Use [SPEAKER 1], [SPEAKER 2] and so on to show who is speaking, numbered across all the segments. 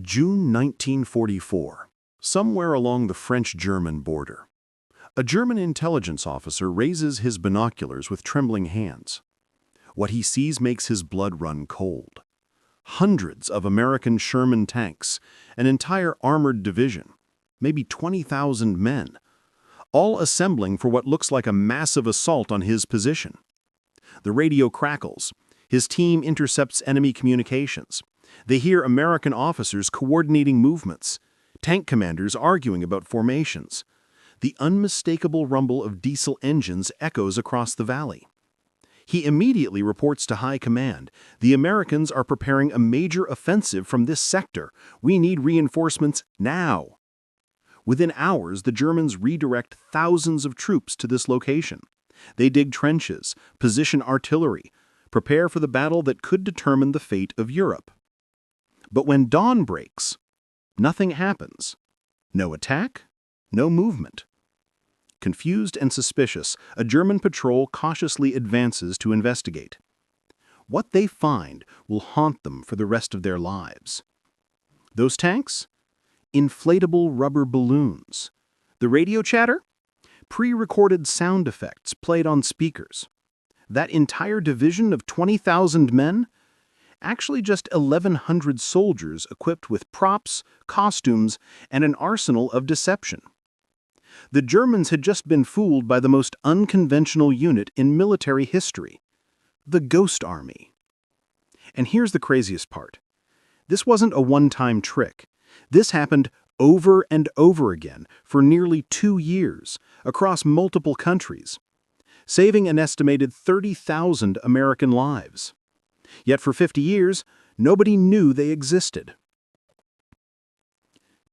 [SPEAKER 1] June 1944, somewhere along the French-German border. A German intelligence officer raises his binoculars with trembling hands. What he sees makes his blood run cold. Hundreds of American Sherman tanks, an entire armored division, maybe 20,000 men, all assembling for what looks like a massive assault on his position. The radio crackles. His team intercepts enemy communications. They hear American officers coordinating movements, tank commanders arguing about formations. The unmistakable rumble of diesel engines echoes across the valley. He immediately reports to high command. The Americans are preparing a major offensive from this sector. We need reinforcements now. Within hours, the Germans redirect thousands of troops to this location. They dig trenches, position artillery, prepare for the battle that could determine the fate of Europe. But when dawn breaks, nothing happens. No attack, no movement. Confused and suspicious, a German patrol cautiously advances to investigate. What they find will haunt them for the rest of their lives. Those tanks? Inflatable rubber balloons. The radio chatter? Pre-recorded sound effects played on speakers. That entire division of 20,000 men? Actually just 1,100 soldiers equipped with props, costumes, and an arsenal of deception. The Germans had just been fooled by the most unconventional unit in military history, the Ghost Army. And here's the craziest part. This wasn't a one-time trick. This happened over and over again for nearly 2 years across multiple countries, saving an estimated 30,000 American lives. Yet for 50 years, nobody knew they existed.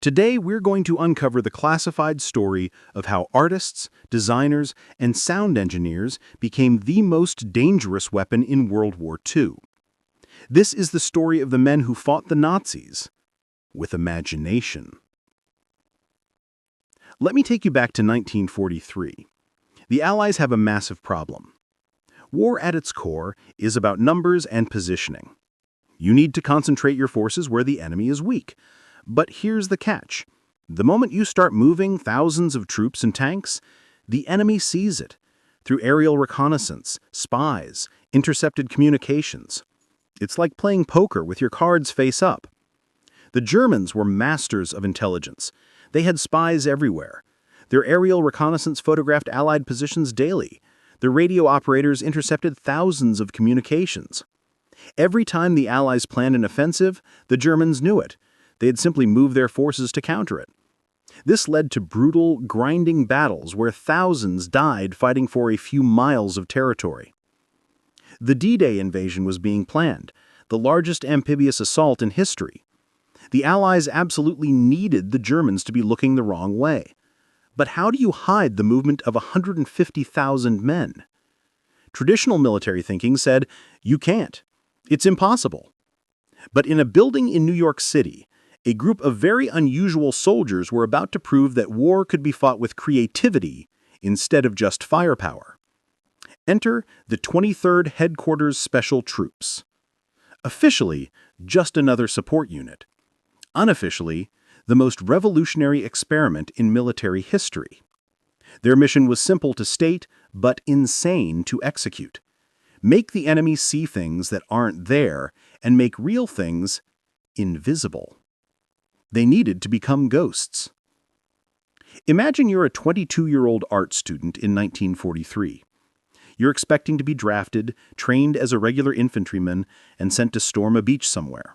[SPEAKER 1] Today, we're going to uncover the classified story of how artists, designers, and sound engineers became the most dangerous weapon in World War II. This is the story of the men who fought the Nazis with imagination. Let me take you back to 1943. The Allies have a massive problem. War at its core is about numbers and positioning. You need to concentrate your forces where the enemy is weak. But here's the catch. The moment you start moving thousands of troops and tanks, the enemy sees it through aerial reconnaissance, spies, intercepted communications. It's like playing poker with your cards face up. The Germans were masters of intelligence. They had spies everywhere. Their aerial reconnaissance photographed Allied positions daily. The radio operators intercepted thousands of communications. Every time the Allies planned an offensive, the Germans knew it. They'd simply move their forces to counter it. This led to brutal, grinding battles where thousands died fighting for a few miles of territory. The D-Day invasion was being planned, the largest amphibious assault in history. The Allies absolutely needed the Germans to be looking the wrong way. But how do you hide the movement of 150,000 men? Traditional military thinking said, you can't. It's impossible. But in a building in New York City, a group of very unusual soldiers were about to prove that war could be fought with creativity instead of just firepower. Enter the 23rd Headquarters Special Troops. Officially, just another support unit. Unofficially, the most revolutionary experiment in military history. Their mission was simple to state, but insane to execute. Make the enemy see things that aren't there and make real things invisible. They needed to become ghosts. Imagine you're a 22-year-old art student in 1943. You're expecting to be drafted, trained as a regular infantryman, and sent to storm a beach somewhere.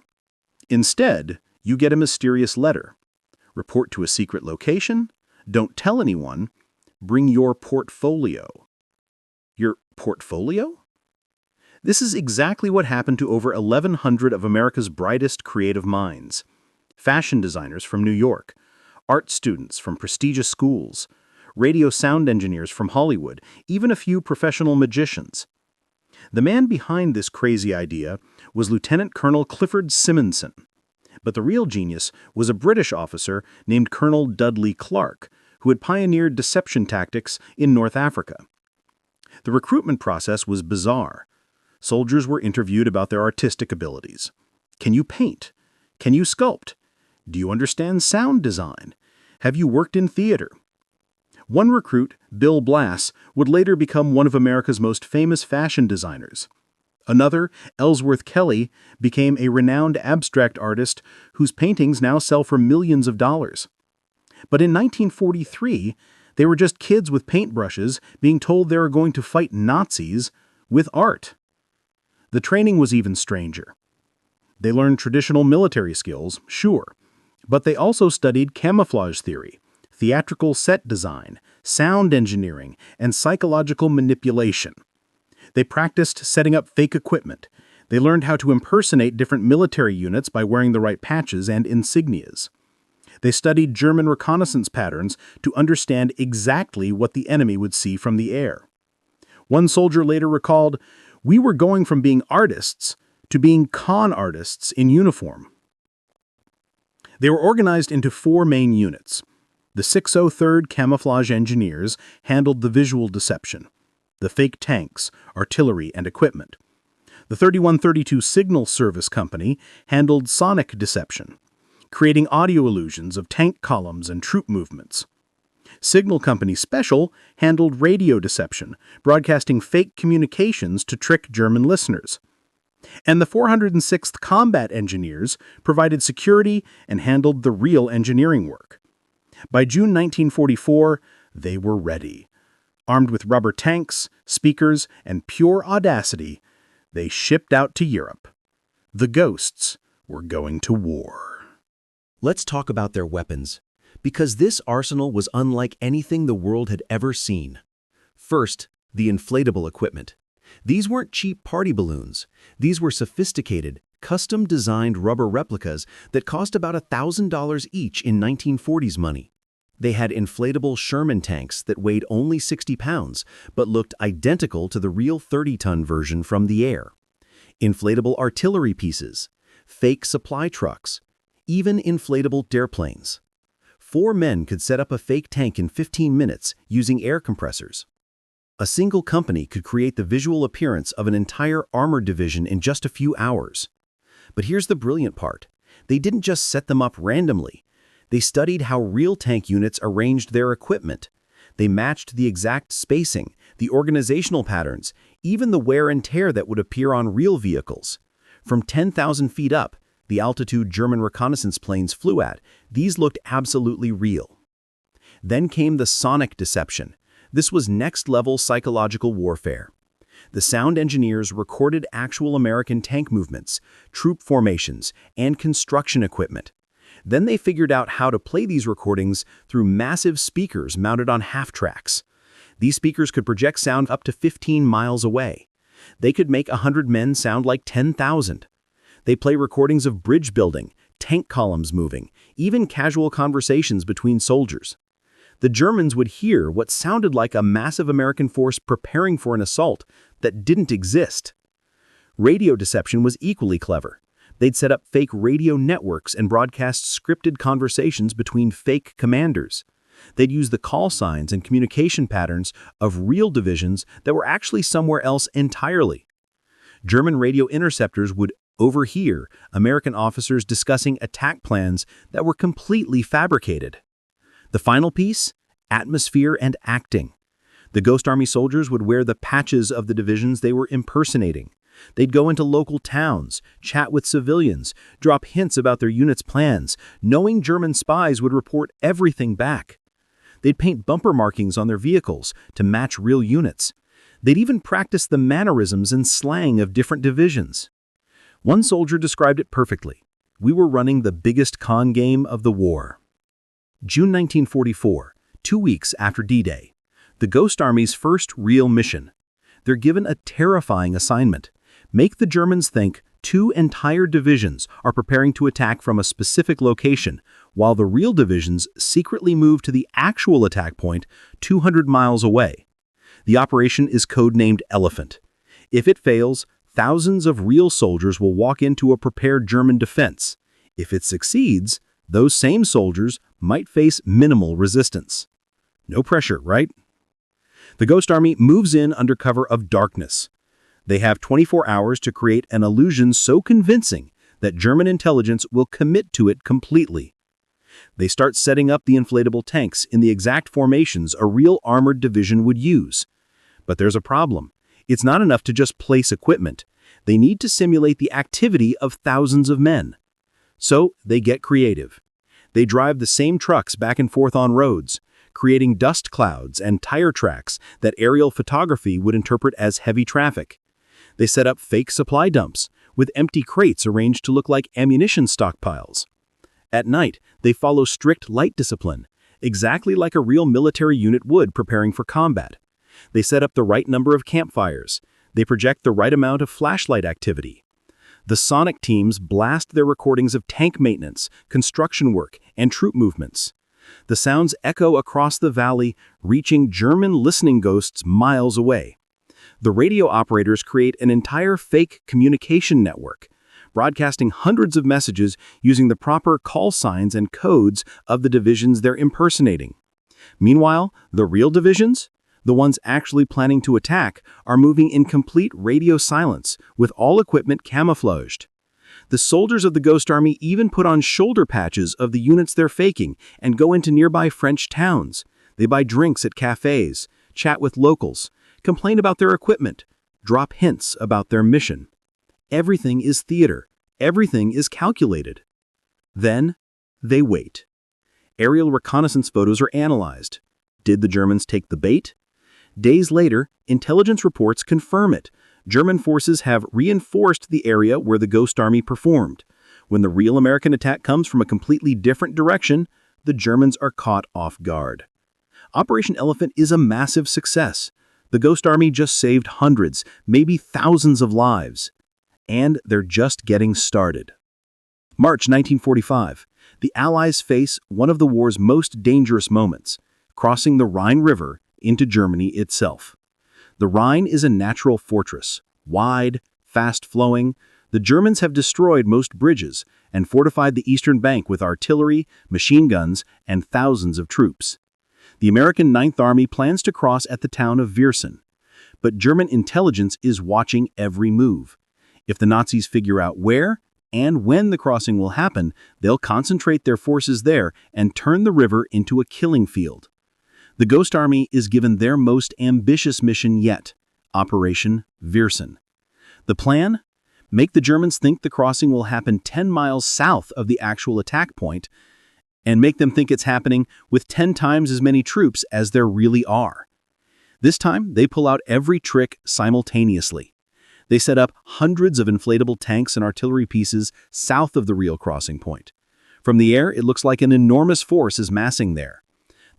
[SPEAKER 1] Instead, you get a mysterious letter. Report to a secret location, don't tell anyone, bring your portfolio. Your portfolio? This is exactly what happened to over 1,100 of America's brightest creative minds. Fashion designers from New York, art students from prestigious schools, radio sound engineers from Hollywood, even a few professional magicians. The man behind this crazy idea was Lieutenant Colonel Clifford Simonson. But the real genius was a British officer named Colonel Dudley Clark, who had pioneered deception tactics in North Africa. The recruitment process was bizarre. Soldiers were interviewed about their artistic abilities. Can you paint? Can you sculpt? Do you understand sound design? Have you worked in theater? One recruit, Bill Blass, would later become one of America's most famous fashion designers. Another, Ellsworth Kelly, became a renowned abstract artist whose paintings now sell for millions of dollars. But in 1943, they were just kids with paintbrushes being told they were going to fight Nazis with art. The training was even stranger. They learned traditional military skills, sure, but they also studied camouflage theory, theatrical set design, sound engineering, and psychological manipulation. They practiced setting up fake equipment. They learned how to impersonate different military units by wearing the right patches and insignias. They studied German reconnaissance patterns to understand exactly what the enemy would see from the air. One soldier later recalled, "We were going from being artists to being con artists in uniform." They were organized into 4 main units. The 603rd Camouflage Engineers handled the visual deception, the fake tanks, artillery, and equipment. The 3132 Signal Service Company handled sonic deception, creating audio illusions of tank columns and troop movements. Signal Company Special handled radio deception, broadcasting fake communications to trick German listeners. And the 406th Combat Engineers provided security and handled the real engineering work. By June 1944, they were ready. Armed with rubber tanks, speakers, and pure audacity, they shipped out to Europe. The Ghosts were going to war.
[SPEAKER 2] Let's talk about their weapons, because this arsenal was unlike anything the world had ever seen. First, the inflatable equipment. These weren't cheap party balloons. These were sophisticated, custom-designed rubber replicas that cost about $1,000 each in 1940s money. They had inflatable Sherman tanks that weighed only 60 pounds, but looked identical to the real 30-ton version from the air. Inflatable artillery pieces, fake supply trucks, even inflatable dareplanes. 4 men could set up a fake tank in 15 minutes using air compressors. A single company could create the visual appearance of an entire armored division in just a few hours. But here's the brilliant part. They didn't just set them up randomly. They studied how real tank units arranged their equipment. They matched the exact spacing, the organizational patterns, even the wear and tear that would appear on real vehicles. From 10,000 feet up, the altitude German reconnaissance planes flew at, these looked absolutely real. Then came the sonic deception. This was next-level psychological warfare. The sound engineers recorded actual American tank movements, troop formations, and construction equipment. Then they figured out how to play these recordings through massive speakers mounted on half-tracks. These speakers could project sound up to 15 miles away. They could make 100 men sound like 10,000. They play recordings of bridge building, tank columns moving, even casual conversations between soldiers. The Germans would hear what sounded like a massive American force preparing for an assault that didn't exist. Radio deception was equally clever. They'd set up fake radio networks and broadcast scripted conversations between fake commanders. They'd use the call signs and communication patterns of real divisions that were actually somewhere else entirely. German radio interceptors would overhear American officers discussing attack plans that were completely fabricated. The final piece? Atmosphere and acting. The Ghost Army soldiers would wear the patches of the divisions they were impersonating. They'd go into local towns, chat with civilians, drop hints about their unit's plans, knowing German spies would report everything back. They'd paint bumper markings on their vehicles to match real units. They'd even practice the mannerisms and slang of different divisions. One soldier described it perfectly. "We were running the biggest con game of the war." June 1944, 2 weeks after D-Day. The Ghost Army's first real mission. They're given a terrifying assignment. Make the Germans think 2 entire divisions are preparing to attack from a specific location, while the real divisions secretly move to the actual attack point 200 miles away. The operation is codenamed Elephant. If it fails, thousands of real soldiers will walk into a prepared German defense. If it succeeds, those same soldiers might face minimal resistance. No pressure, right? The Ghost Army moves in under cover of darkness. They have 24 hours to create an illusion so convincing
[SPEAKER 1] that German intelligence will commit to it completely. They start setting up the inflatable tanks in the exact formations a real armored division would use. But there's a problem. It's not enough to just place equipment. They need to simulate the activity of thousands of men. So they get creative. They drive the same trucks back and forth on roads, creating dust clouds and tire tracks that aerial photography would interpret as heavy traffic. They set up fake supply dumps, with empty crates arranged to look like ammunition stockpiles. At night, they follow strict light discipline, exactly like a real military unit would preparing for combat. They set up the right number of campfires. They project the right amount of flashlight activity. The sonic teams blast their recordings of tank maintenance, construction work, and troop movements. The sounds echo across the valley, reaching German listening ghosts miles away. The radio operators create an entire fake communication network, broadcasting hundreds of messages using the proper call signs and codes of the divisions they're impersonating. Meanwhile, the real divisions, the ones actually planning to attack, are moving in complete radio silence, with all equipment camouflaged. The soldiers of the Ghost Army even put on shoulder patches of the units they're faking and go into nearby French towns. They buy drinks at cafes, chat with locals, complain about their equipment, drop hints about their mission. Everything is theater. Everything is calculated. Then, they wait. Aerial reconnaissance photos are analyzed. Did the Germans take the bait? Days later, intelligence reports confirm it. German forces have reinforced the area where the Ghost Army performed. When the real American attack comes from a completely different direction, the Germans are caught off guard. Operation Elephant is a massive success. The Ghost Army just saved hundreds, maybe thousands of lives. And they're just getting started. March 1945. The Allies face one of the war's most dangerous moments, crossing the Rhine River into Germany itself. The Rhine is a natural fortress, wide, fast-flowing. The Germans have destroyed most bridges and fortified the eastern bank with artillery, machine guns, and thousands of troops. The American Ninth Army plans to cross at the town of Viersen, but German intelligence is watching every move. If the Nazis figure out where and when the crossing will happen, they'll concentrate their forces there and turn the river into a killing field. The Ghost Army is given their most ambitious mission yet, Operation Viersen. The plan? Make the Germans think the crossing will happen 10 miles south of the actual attack point, and make them think it's happening with 10 times as many troops as there really are. This time, they pull out every trick simultaneously. They set up hundreds of inflatable tanks and artillery pieces south of the real crossing point. From the air, it looks like an enormous force is massing there.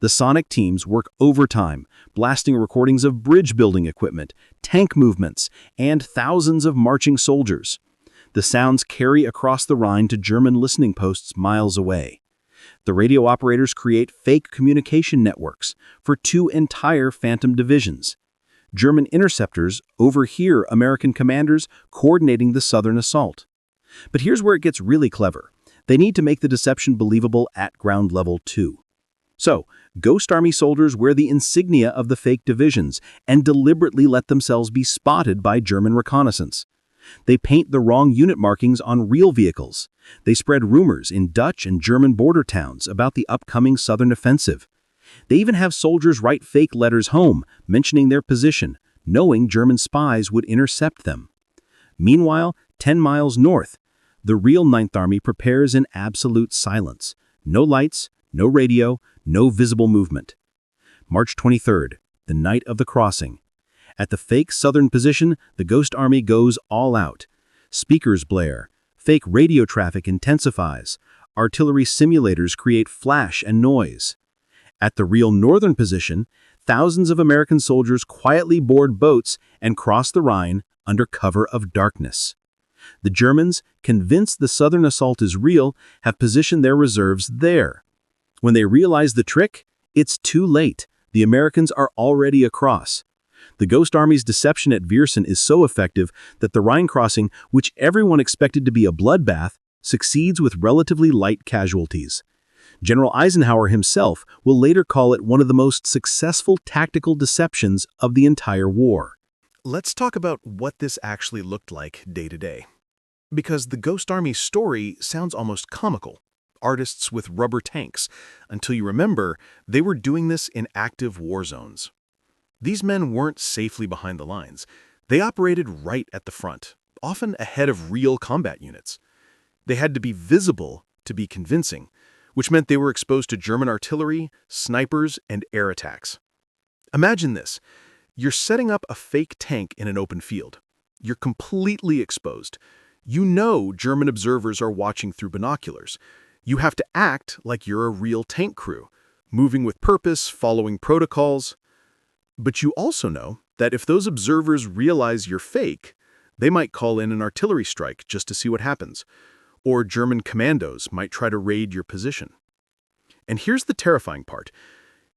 [SPEAKER 1] The sonic teams work overtime, blasting recordings of bridge-building equipment, tank movements, and thousands of marching soldiers. The sounds carry across the Rhine to German listening posts miles away. The radio operators create fake communication networks for 2 entire Phantom divisions. German interceptors overhear American commanders coordinating the southern assault. But here's where it gets really clever. They need to make the deception believable at ground level too. So, Ghost Army soldiers wear the insignia of the fake divisions and deliberately let themselves be spotted by German reconnaissance. They paint the wrong unit markings on real vehicles. They spread rumors in Dutch and German border towns about the upcoming southern offensive. They even have soldiers write fake letters home, mentioning their position, knowing German spies would intercept them. Meanwhile, 10 miles north, the real Ninth Army prepares in absolute silence. No lights, no radio, no visible movement. March 23rd, the night of the crossing. At the fake southern position, the Ghost Army goes all out. Speakers blare. Fake radio traffic intensifies. Artillery simulators create flash and noise. At the real northern position, thousands of American soldiers quietly board boats and cross the Rhine under cover of darkness. The Germans, convinced the southern assault is real, have positioned their reserves there. When they realize the trick, it's too late. The Americans are already across. The Ghost Army's deception at Viersen is so effective that the Rhine crossing, which everyone expected to be a bloodbath, succeeds with relatively light casualties. General Eisenhower himself will later call it one of the most successful tactical deceptions of the entire war.
[SPEAKER 3] Let's talk about what this actually looked like day to day.
[SPEAKER 1] Because the Ghost Army story sounds almost comical. Artists with rubber tanks, until you remember they were doing this in active war zones. These men weren't safely behind the lines. They operated right at the front, often ahead of real combat units. They had to be visible to be convincing, which meant they were exposed to German artillery, snipers, and air attacks. Imagine this. You're setting up a fake tank in an open field. You're completely exposed. You know German observers are watching through binoculars. You have to act like you're a real tank crew, moving with purpose, following protocols. But you also know that if those observers realize you're fake, they might call in an artillery strike just to see what happens, or German commandos might try to raid your position. And here's the terrifying part.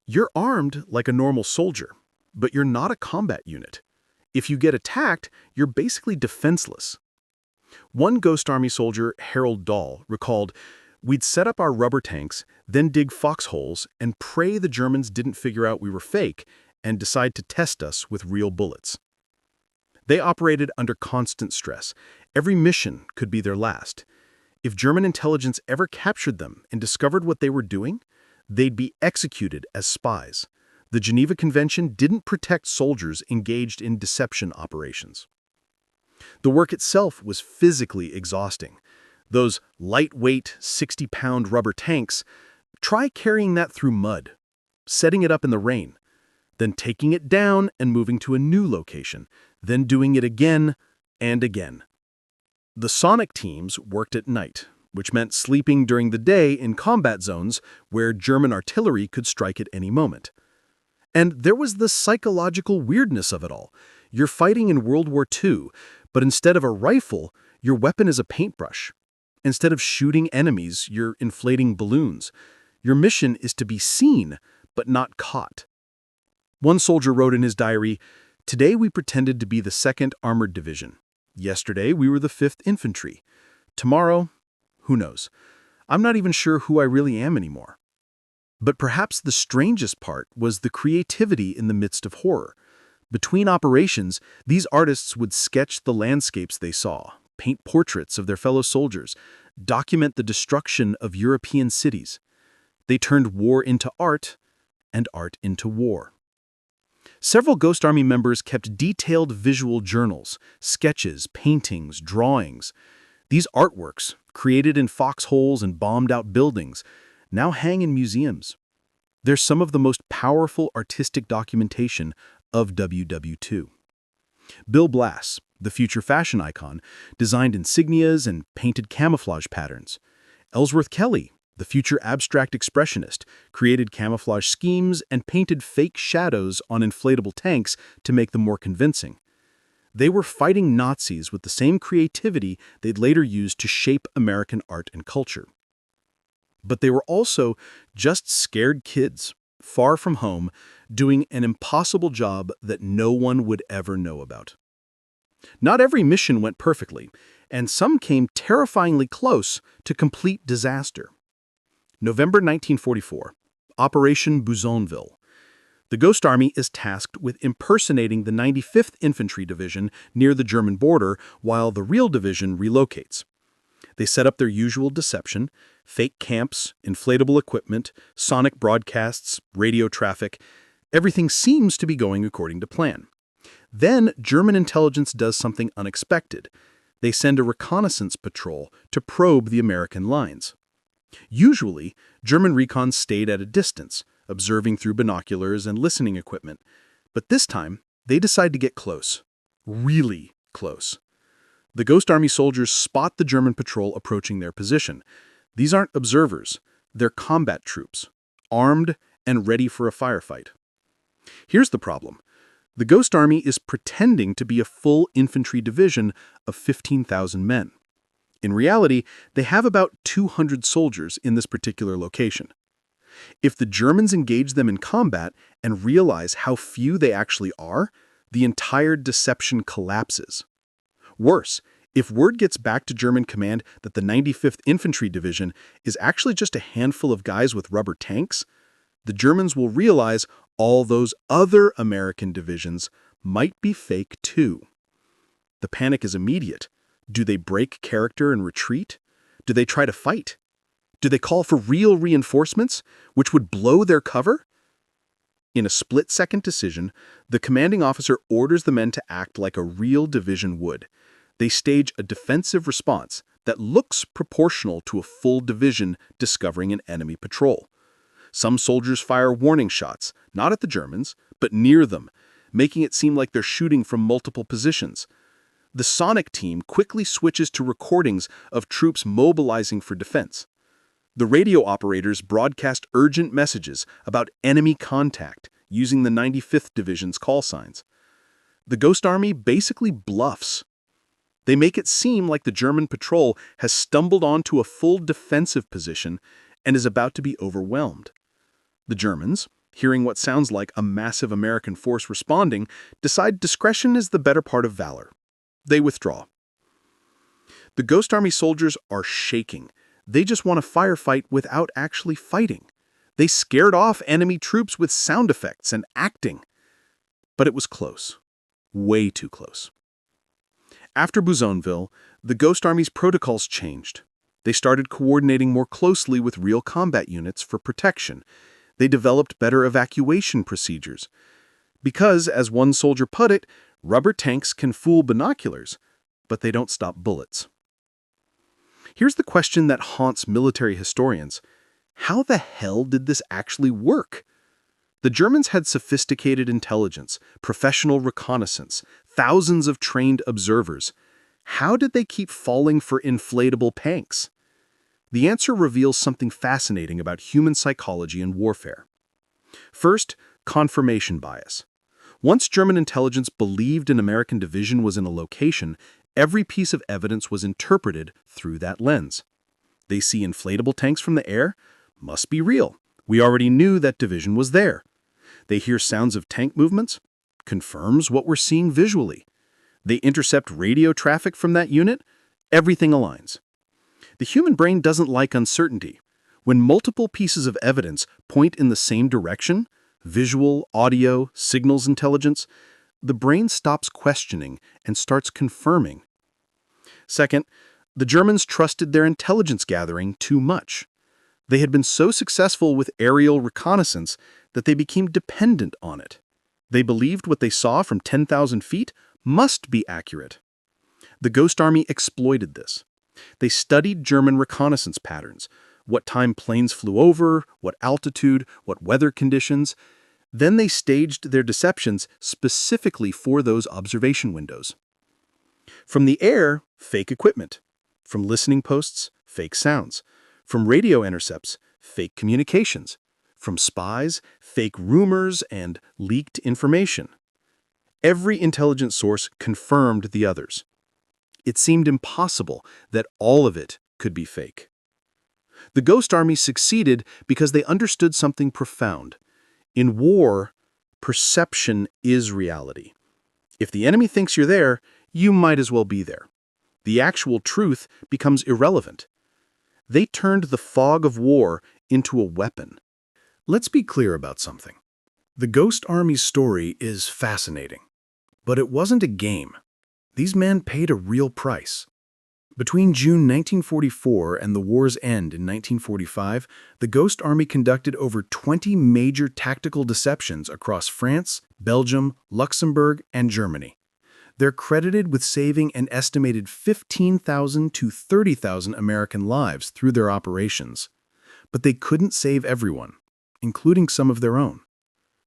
[SPEAKER 1] You're armed like a normal soldier, but you're not a combat unit. If you get attacked, you're basically defenseless. One Ghost Army soldier, Harold Dahl, recalled, "We'd set up our rubber tanks, then dig foxholes and pray the Germans didn't figure out we were fake and decide to test us with real bullets." They operated under constant stress. Every mission could be their last. If German intelligence ever captured them and discovered what they were doing, they'd be executed as spies. The Geneva Convention didn't protect soldiers engaged in deception operations. The work itself was physically exhausting. Those lightweight, 60-pound rubber tanks, try carrying that through mud, setting it up in the rain, then taking it down and moving to a new location, then doing it again and again. The sonic teams worked at night, which meant sleeping during the day in combat zones where German artillery could strike at any moment. And there was the psychological weirdness of it all. You're fighting in World War II, but instead of a rifle, your weapon is a paintbrush. Instead of shooting enemies, you're inflating balloons. Your mission is to be seen, but not caught. One soldier wrote in his diary, "Today we pretended to be the 2nd Armored Division. Yesterday we were the 5th Infantry. Tomorrow, who knows? I'm not even sure who I really am anymore." But perhaps the strangest part was the creativity in the midst of horror. Between operations, these artists would sketch the landscapes they saw, paint portraits of their fellow soldiers, document the destruction of European cities. They turned war into art, and art into war. Several Ghost Army members kept detailed visual journals, sketches, paintings, drawings. These artworks, created in foxholes and bombed-out buildings, now hang in museums. They're some of the most powerful artistic documentation of WW2. Bill Blass, the future fashion icon, designed insignias and painted camouflage patterns. Ellsworth Kelly, the future abstract expressionist, created camouflage schemes and painted fake shadows on inflatable tanks to make them more convincing. They were fighting Nazis with the same creativity they'd later use to shape American art and culture. But they were also just scared kids, far from home, doing an impossible job that no one would ever know about. Not every mission went perfectly, and some came terrifyingly close to complete disaster. November 1944, Operation Bouzonville. The Ghost Army is tasked with impersonating the 95th Infantry Division near the German border while the real division relocates. They set up their usual deception, fake camps, inflatable equipment, sonic broadcasts, radio traffic. Everything seems to be going according to plan. Then German intelligence does something unexpected. They send a reconnaissance patrol to probe the American lines. Usually, German recon stayed at a distance, observing through binoculars and listening equipment. But this time, they decide to get close. Really close. The Ghost Army soldiers spot the German patrol approaching their position. These aren't observers. They're combat troops, armed and ready for a firefight. Here's the problem. The Ghost Army is pretending to be a full infantry division of 15,000 men. In reality, they have about 200 soldiers in this particular location. If the Germans engage them in combat and realize how few they actually are, the entire deception collapses. Worse, if word gets back to German command that the 95th Infantry Division is actually just a handful of guys with rubber tanks, the Germans will realize all those other American divisions might be fake too. The panic is immediate. Do they break character and retreat? Do they try to fight? Do they call for real reinforcements, which would blow their cover? In a split-second decision, the commanding officer orders the men to act like a real division would. They stage a defensive response that looks proportional to a full division discovering an enemy patrol. Some soldiers fire warning shots, not at the Germans, but near them, making it seem like they're shooting from multiple positions. The sonic team quickly switches to recordings of troops mobilizing for defense. The radio operators broadcast urgent messages about enemy contact using the 95th Division's call signs. The Ghost Army basically bluffs. They make it seem like the German patrol has stumbled onto a full defensive position and is about to be overwhelmed. The Germans, hearing what sounds like a massive American force responding, decide discretion is the better part of valor. They withdraw. The Ghost Army soldiers are shaking. They just want to firefight without actually fighting. They scared off enemy troops with sound effects and acting. But it was close. Way too close. After Bouzonville, the Ghost Army's protocols changed. They started coordinating more closely with real combat units for protection. They developed better evacuation procedures. Because, as one soldier put it, rubber tanks can fool binoculars, but they don't stop bullets. Here's the question that haunts military historians. How the hell did this actually work? The Germans had sophisticated intelligence, professional reconnaissance, thousands of trained observers. How did they keep falling for inflatable tanks? The answer reveals something fascinating about human psychology and warfare. First, confirmation bias. Once German intelligence believed an American division was in a location, every piece of evidence was interpreted through that lens. They see inflatable tanks from the air? Must be real. We already knew that division was there. They hear sounds of tank movements? Confirms what we're seeing visually. They intercept radio traffic from that unit? Everything aligns. The human brain doesn't like uncertainty. When multiple pieces of evidence point in the same direction, visual, audio, signals intelligence, the brain stops questioning and starts confirming. Second, the Germans trusted their intelligence gathering too much. They had been so successful with aerial reconnaissance that they became dependent on it. They believed what they saw from 10,000 feet must be accurate. The Ghost Army exploited this. They studied German reconnaissance patterns, what time planes flew over, what altitude, what weather conditions. Then they staged their deceptions specifically for those observation windows. From the air, fake equipment. From listening posts, fake sounds. From radio intercepts, fake communications. From spies, fake rumors and leaked information. Every intelligence source confirmed the others. It seemed impossible that all of it could be fake. The Ghost Army succeeded because they understood something profound. In war, perception is reality. If the enemy thinks you're there, you might as well be there. The actual truth becomes irrelevant. They turned the fog of war into a weapon. Let's be clear about something. The Ghost Army's story is fascinating, but it wasn't a game. These men paid a real price. Between June 1944 and the war's end in 1945, the Ghost Army conducted over 20 major tactical deceptions across France, Belgium, Luxembourg, and Germany. They're credited with saving an estimated 15,000 to 30,000 American lives through their operations. But they couldn't save everyone, including some of their own.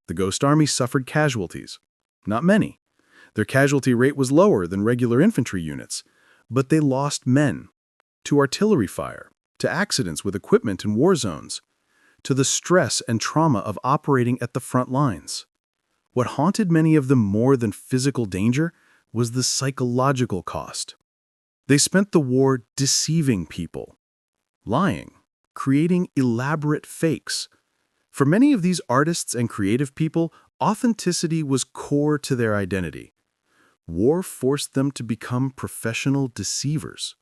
[SPEAKER 1] The Ghost Army suffered casualties. Not many. Their casualty rate was lower than regular infantry units, but they lost men to artillery fire, to accidents with equipment in war zones, to the stress and trauma of operating at the front lines. What haunted many of them more than physical danger was the psychological cost. They spent the war deceiving people, lying, creating elaborate fakes. For many of these artists and creative people, authenticity was core to their identity. War forced them to become professional deceivers.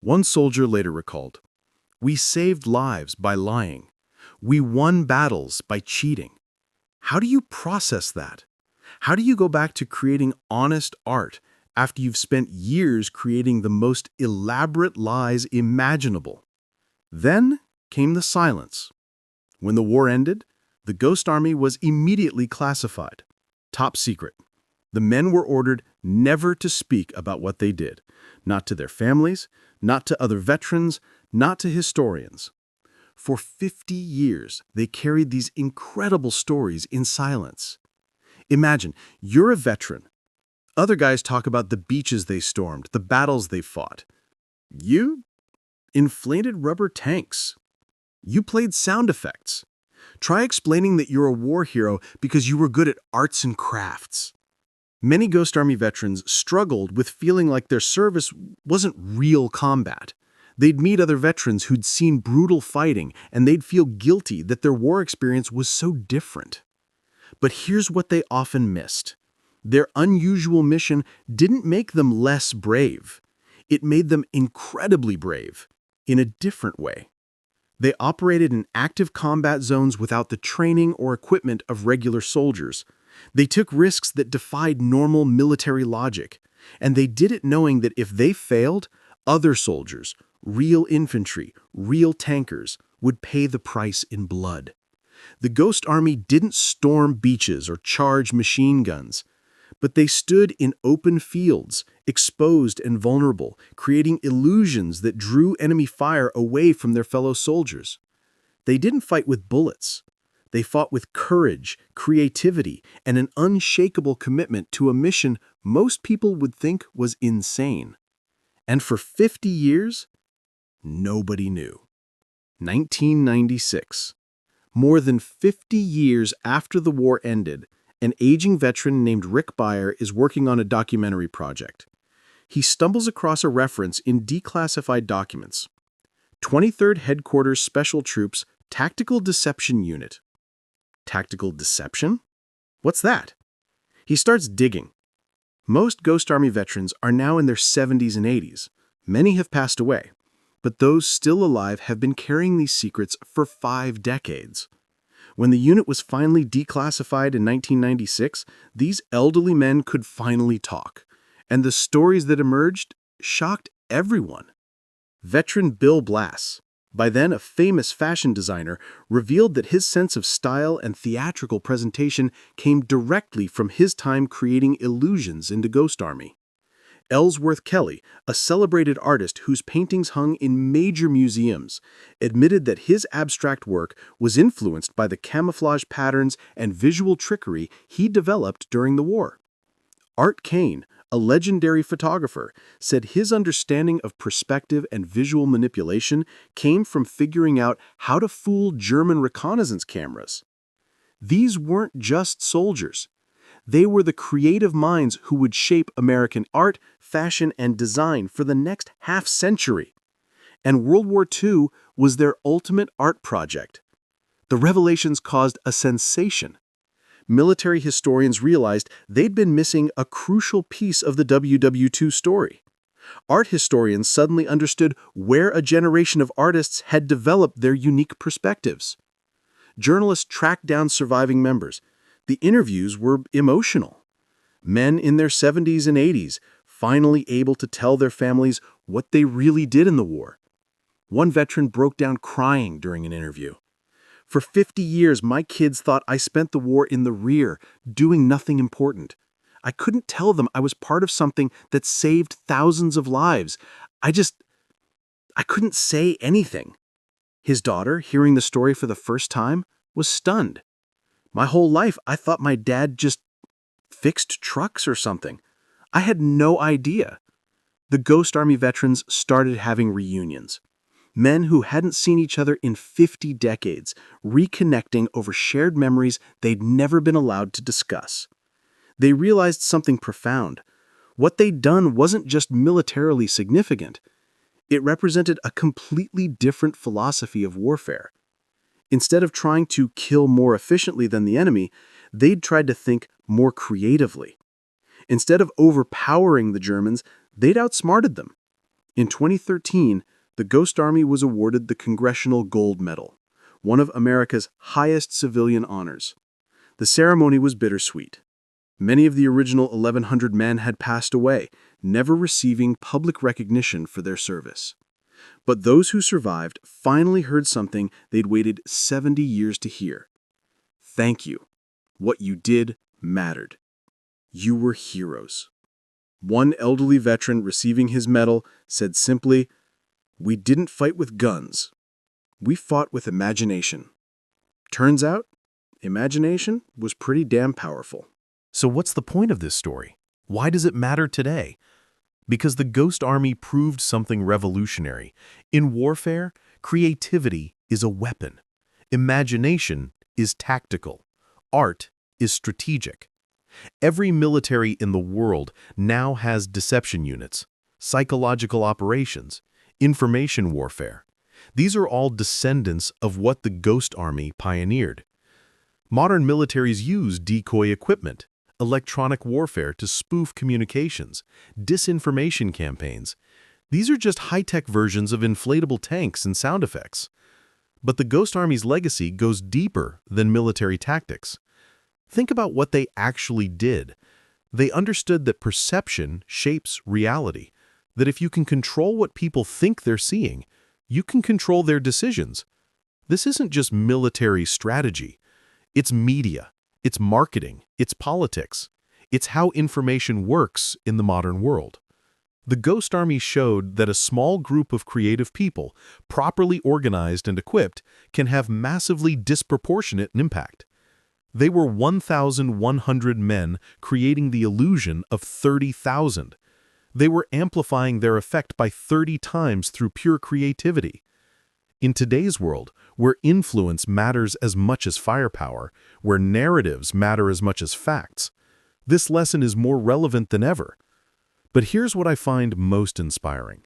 [SPEAKER 1] One soldier later recalled, "We saved lives by lying. We won battles by cheating." How do you process that? How do you go back to creating honest art after you've spent years creating the most elaborate lies imaginable. Then came the silence. When the war ended, the Ghost Army was immediately classified. Top secret. The men were ordered never to speak about what they did, not to their families, not to other veterans, not to historians. For 50 years, they carried these incredible stories in silence. Imagine, you're a veteran. Other guys talk about the beaches they stormed, the battles they fought. You? Inflated rubber tanks. You played sound effects. Try explaining that you're a war hero because you were good at arts and crafts. Many Ghost Army veterans struggled with feeling like their service wasn't real combat. They'd meet other veterans who'd seen brutal fighting, and they'd feel guilty that their war experience was so different. But here's what they often missed. Their unusual mission didn't make them less brave. It made them incredibly brave, in a different way. They operated in active combat zones without the training or equipment of regular soldiers. They took risks that defied normal military logic, and they did it knowing that if they failed, other soldiers, real infantry, real tankers, would pay the price in blood. The Ghost Army didn't storm beaches or charge machine guns, but they stood in open fields, exposed and vulnerable, creating illusions that drew enemy fire away from their fellow soldiers. They didn't fight with bullets. They fought with courage, creativity, and an unshakable commitment to a mission most people would think was insane. And for 50 years, nobody knew. 1996. More than 50 years after the war ended, an aging veteran named Rick Beyer is working on a documentary project. He stumbles across a reference in declassified documents. 23rd Headquarters Special Troops Tactical Deception Unit. Tactical deception? What's that? He starts digging. Most Ghost Army veterans are now in their 70s and 80s. Many have passed away, but those still alive have been carrying these secrets for 5 decades. When the unit was finally declassified in 1996, these elderly men could finally talk, and the stories that emerged shocked everyone. Veteran Bill Blass, by then a famous fashion designer, revealed that his sense of style and theatrical presentation came directly from his time creating illusions into Ghost Army. Ellsworth Kelly, a celebrated artist whose paintings hung in major museums, admitted that his abstract work was influenced by the camouflage patterns and visual trickery he developed during the war. Art Kane, a legendary photographer, said his understanding of perspective and visual manipulation came from figuring out how to fool German reconnaissance cameras. These weren't just soldiers. They were the creative minds who would shape American art, fashion, and design for the next half-century. And World War II was their ultimate art project. The revelations caused a sensation. Military historians realized they'd been missing a crucial piece of the WW2 story. Art historians suddenly understood where a generation of artists had developed their unique perspectives. Journalists tracked down surviving members. The interviews were emotional. Men in their 70s and 80s, finally able to tell their families what they really did in the war. One veteran broke down crying during an interview. For 50 years, my kids thought I spent the war in the rear, doing nothing important. I couldn't tell them I was part of something that saved thousands of lives. I couldn't say anything. His daughter, hearing the story for the first time, was stunned. My whole life, I thought my dad just fixed trucks or something. I had no idea. The Ghost Army veterans started having reunions. Men who hadn't seen each other in 50 decades, reconnecting over shared memories they'd never been allowed to discuss. They realized something profound. What they'd done wasn't just militarily significant. It represented a completely different philosophy of warfare. Instead of trying to kill more efficiently than the enemy, they'd tried to think more creatively. Instead of overpowering the Germans, they'd outsmarted them. In 2013, the Ghost Army was awarded the Congressional Gold Medal, one of America's highest civilian honors. The ceremony was bittersweet. Many of the original 1,100 men had passed away, never receiving public recognition for their service. But those who survived finally heard something they'd waited 70 years to hear. Thank you. What you did mattered. You were heroes. One elderly veteran receiving his medal said simply, "We didn't fight with guns. We fought with imagination." Turns out, imagination was pretty damn powerful.
[SPEAKER 2] So what's the point of this story? Why does it matter today? Because the Ghost Army proved something revolutionary. In warfare, creativity is a weapon. Imagination is tactical. Art is strategic. Every military in the world now has deception units, psychological operations, information warfare. These are all descendants of what the Ghost Army pioneered. Modern militaries use decoy equipment, electronic warfare to spoof communications, disinformation campaigns. These are just high-tech versions of inflatable tanks and sound effects. But the Ghost Army's legacy goes deeper than military tactics. Think about what they actually did. They understood that perception shapes reality, that if you can control what people think they're seeing, you can control their decisions. This isn't just military strategy. It's media, it's marketing, it's politics. It's how information works in the modern world. The Ghost Army showed that a small group of creative people, properly organized and equipped, can have massively disproportionate impact. They were 1,100 men creating the illusion of 30,000. They were amplifying their effect by 30 times through pure creativity. In today's world, where influence matters as much as firepower, where narratives matter as much as facts, this lesson is more relevant than ever. But here's what I find most inspiring.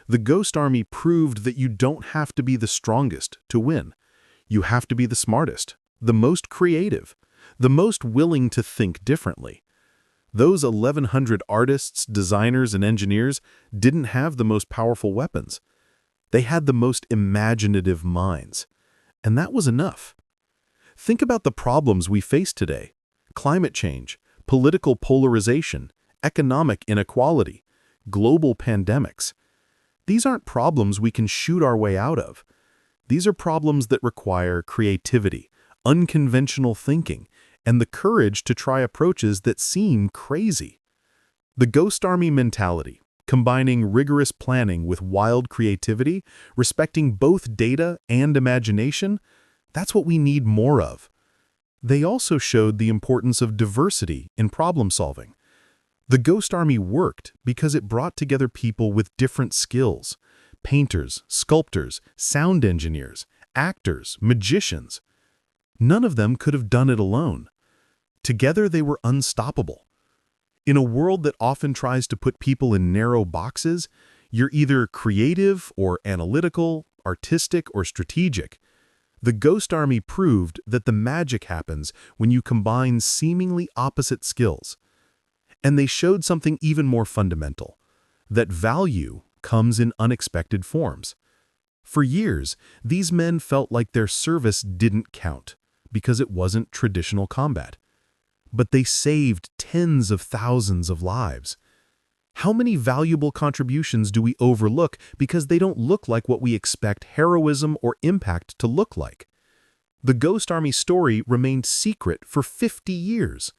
[SPEAKER 2] The Ghost Army proved that you don't have to be the strongest to win. You have to be the smartest, the most creative, the most willing to think differently. Those 1,100 artists, designers, and engineers didn't have the most powerful weapons. They had the most imaginative minds. And that was enough. Think about the problems we face today: climate change, political polarization, economic inequality, global pandemics. These aren't problems we can shoot our way out of. These are problems that require creativity, unconventional thinking, and the courage to try approaches that seem crazy. The Ghost Army mentality, combining rigorous planning with wild creativity, respecting both data and imagination, that's what we need more of. They also showed the importance of diversity in problem solving. The Ghost Army worked because it brought together people with different skills: painters, sculptors, sound engineers, actors, magicians. None of them could have done it alone. Together they were unstoppable. In a world that often tries to put people in narrow boxes, you're either creative or analytical, artistic or strategic. The Ghost Army proved that the magic happens when you combine seemingly opposite skills. And they showed something even more fundamental: that value comes in unexpected forms. For years, these men felt like their service didn't count because it wasn't traditional combat. But they saved tens of thousands of lives. How many valuable contributions do we overlook because they don't look like what we expect heroism or impact to look like? The Ghost Army story remained secret for 50 years.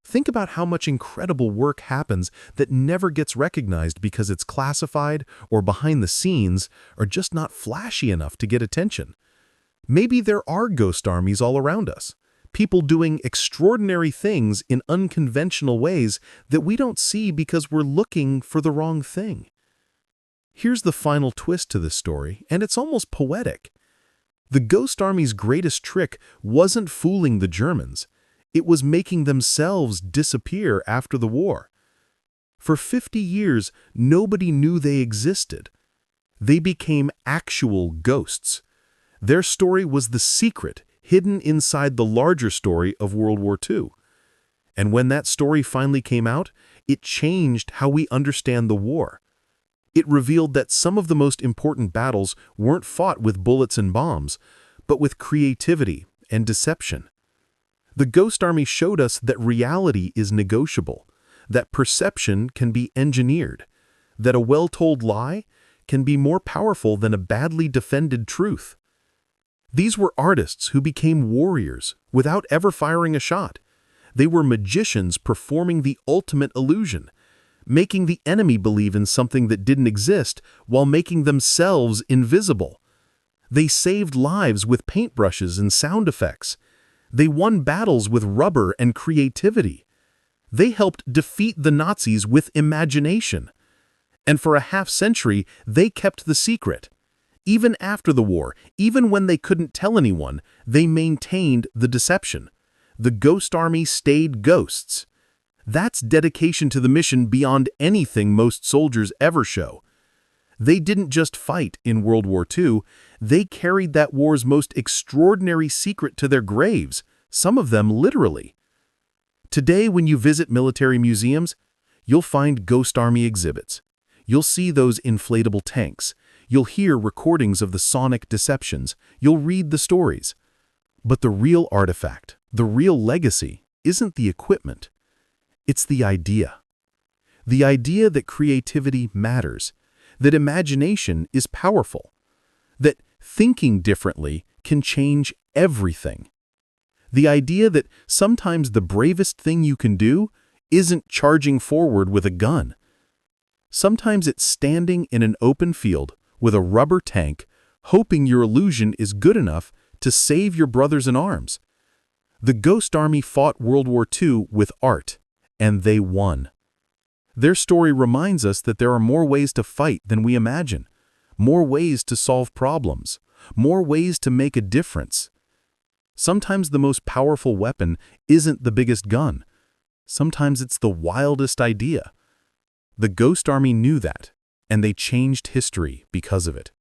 [SPEAKER 2] Think about how much incredible work happens that never gets recognized because it's classified or behind the scenes or just not flashy enough to get attention. Maybe there are ghost armies all around us. People doing extraordinary things in unconventional ways that we don't see because we're looking for the wrong thing. Here's the final twist to this story, and it's almost poetic. The Ghost Army's greatest trick wasn't fooling the Germans. It was making themselves disappear after the war. For 50 years, nobody knew they existed. They became actual ghosts. Their story was the secret hidden inside the larger story of World War II. And when that story finally came out, it changed how we understand the war. It revealed that some of the most important battles weren't fought with bullets and bombs, but with creativity and deception.
[SPEAKER 3] The Ghost Army showed us that reality is negotiable, that perception can be engineered, that a well-told lie can be more powerful than a badly defended truth. These were artists who became warriors without ever firing a shot. They were magicians performing the ultimate illusion, making the enemy believe in something that didn't exist while making themselves invisible. They saved lives with paintbrushes and sound effects. They won battles with rubber and creativity. They helped defeat the Nazis with imagination. And for a half-century, they kept the secret. Even after the war, even when they couldn't tell anyone, they maintained the deception. The Ghost Army stayed ghosts. That's dedication to the mission beyond anything most soldiers ever show. They didn't just fight in World War II, they carried that war's most extraordinary secret to their graves, some of them literally. Today, when you visit military museums, you'll find Ghost Army exhibits. You'll see those inflatable tanks. You'll hear recordings of the sonic deceptions. You'll read the stories. But the real artifact, the real legacy, isn't the equipment. It's the idea. The idea that creativity matters, that imagination is powerful, that thinking differently can change everything. The idea that sometimes the bravest thing you can do isn't charging forward with a gun. Sometimes it's standing in an open field with a rubber tank, hoping your illusion is good enough to save your brothers in arms. The Ghost Army fought World War II with art, and they won. Their story reminds us that there are more ways to fight than we imagine, more ways to solve problems, more ways to make a difference. Sometimes the most powerful weapon isn't the biggest gun. Sometimes it's the wildest idea. The Ghost Army knew that, and they changed history because of it.